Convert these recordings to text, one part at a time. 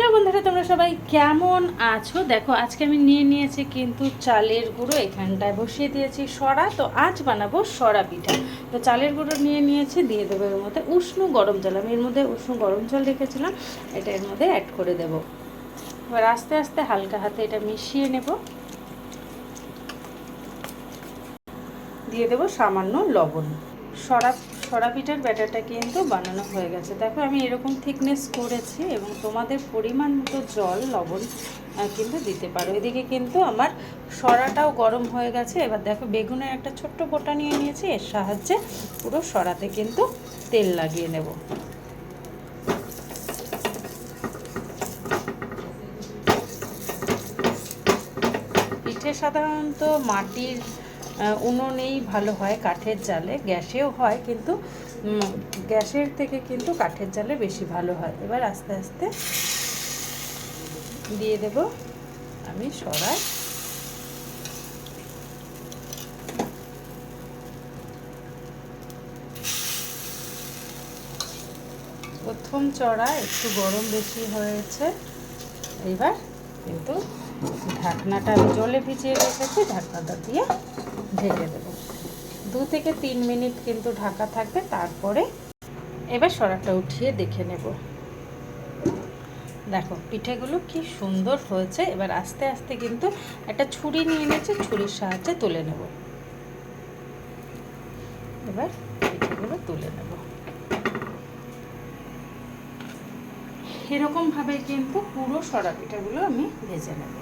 Hello বন্ধুরা, তোমরা সবাই কেমন আছো? দেখো আজকে আমি নিয়ে নিয়েছি কিন্তু চালের গুঁড়ো, এখানটায় বসিয়ে দিয়েছি সরা। তো আজ বানাবো সরা পিঠা। তো চালের গুঁড়ো নিয়ে নিয়েছি, দিয়ে দেবো এর মধ্যে উষ্ণ গরম জল। আমি এর মধ্যে উষ্ণ গরম জল রেখেছিলাম, এটা এর মধ্যে অ্যাড করে দেব। এবার আস্তে আস্তে হালকা হাতে এটা মিশিয়ে নেব। দিয়ে দেবো সামান্য লবণ। সরা পিঠার ব্যাটারটা কিন্তু বানানো হয়ে গেছে। দেখো আমি এরকম থিকনেস করেছি, এবং তোমাদের পরিমাণ মতো জল লবণ কিন্তু দিতে পারো। এদিকে কিন্তু আমার সরাটাও গরম হয়ে গেছে। এবার দেখো বেগুনের একটা ছোট্ট বোটা নিয়ে নিয়েছি, এর সাহায্যে পুরো সরাতে কিন্তু তেল লাগিয়ে নেব। পিঠে সাধারণত মাটির উনুনেই ভালো হয়, কাঠের জালে, গ্যাসেও হয়, কিন্তু গ্যাসের থেকে কিন্তু কাঠের জালে বেশি ভালো হয়। এবার আস্তে আস্তে দিয়ে দেব আমি সরাই। প্রথম চড়া একটু গরম বেশি হয়েছে। এবার কিন্তু ঢাকনাটা আমি জলে ভিজিয়ে রেখেছি, ঢাকনাটা দিয়ে ঢেকে দেবো। 2 থেকে 3 মিনিট কিন্তু ঢাকা থাকবে। তারপরে এবার সরাটা উঠিয়ে দেখে নেব। দেখো পিঠেগুলো কি সুন্দর হয়েছে। এবার আস্তে আস্তে কিন্তু একটা ছুরি নিয়ে নিয়েছি, ছুরির সাহায্যে তুলে নেব। এবার পিঠেগুলো তুলে নেব। এরকমভাবে কিন্তু পুরো সরা পিঠাগুলো আমি ভেজে নেব।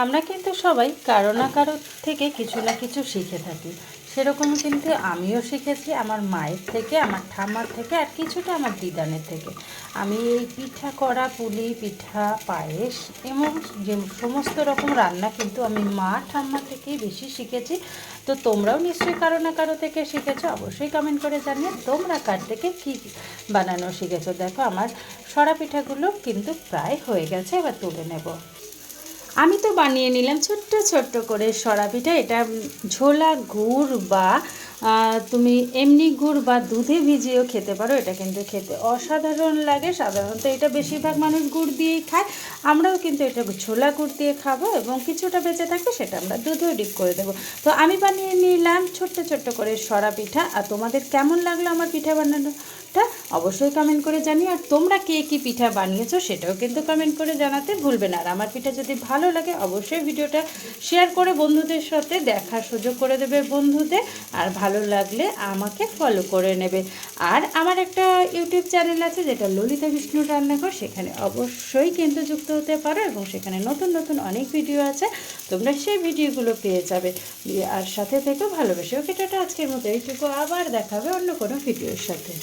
আমরা কিন্তু সবাই কারো না কারো থেকে কিছু না কিছু শিখে থাকি। সেরকম কিন্তু আমিও শিখেছি আমার মায়ের থেকে, আমার ঠাম্মার থেকে, আর কিছুটা আমার দিদানের থেকে। আমি এই পিঠা করা, পুলি পিঠা, পায়েস এবং যে সমস্ত রকম রান্না কিন্তু আমি মা ঠাম্মা থেকেই বেশি শিখেছি। তো তোমরাও নিশ্চয়ই কারো না কারো থেকে শিখেছো। অবশ্যই কমেন্ট করে জানিয়ে তোমরা কার থেকে কী বানানো শিখেছো। দেখো আমার সরা পিঠাগুলো কিন্তু প্রায় হয়ে গেছে। এবার তুলে নেব। আমি তো বানিয়ে নিলাম ছোট্ট ছোট্ট করে সরা পিঠা। এটা ঝোলা গুড় বা তুমি এমনি গুড় বা দুধে ভিজিয়েও খেতে পারো। এটা কিন্তু খেতে অসাধারণ লাগে। সাধারণত এটা বেশিরভাগ মানুষ গুড় দিয়েই খায়। আমরাও কিন্তু এটা ছোলা গুড় দিয়ে খাবো, এবং কিছুটা বেঁচে থাকবে সেটা আমরা দুধেও ডিপ করে দেবো। তো আমি বানিয়ে নিলাম ছোট্ট ছোট্ট করে সরা পিঠা। আর তোমাদের কেমন লাগলো আমার পিঠা বানানোটা অবশ্যই কমেন্ট করে জানিও। আর তোমরা কে কী পিঠা বানিয়েছো সেটাও কিন্তু কমেন্ট করে জানাতে ভুলবে না। আর আমার পিঠা যদি ভালো লাগে অবশ্যই ভিডিওটা শেয়ার করে বন্ধুদের সাথে দেখার সুযোগ করে দেবে বন্ধুদের। আর ভালো লাগলে আমাকে ফলো করে নেবে। আর আমার একটা ইউটিউব চ্যানেল আছে যেটা ললিতা বিষ্ণু রান্নাঘর, সেখানে অবশ্যই কিন্তু যুক্ত হতে পারো, এবং সেখানে নতুন নতুন অনেক ভিডিও আছে, তোমরা সেই ভিডিওগুলো পেয়ে যাবে। আর সাথে থেকেও ভালোবেসে। ওকে টাটা, আজকের মতো এইটুকু। আবার দেখাবে অন্য কোনো ভিডিওর সাথে।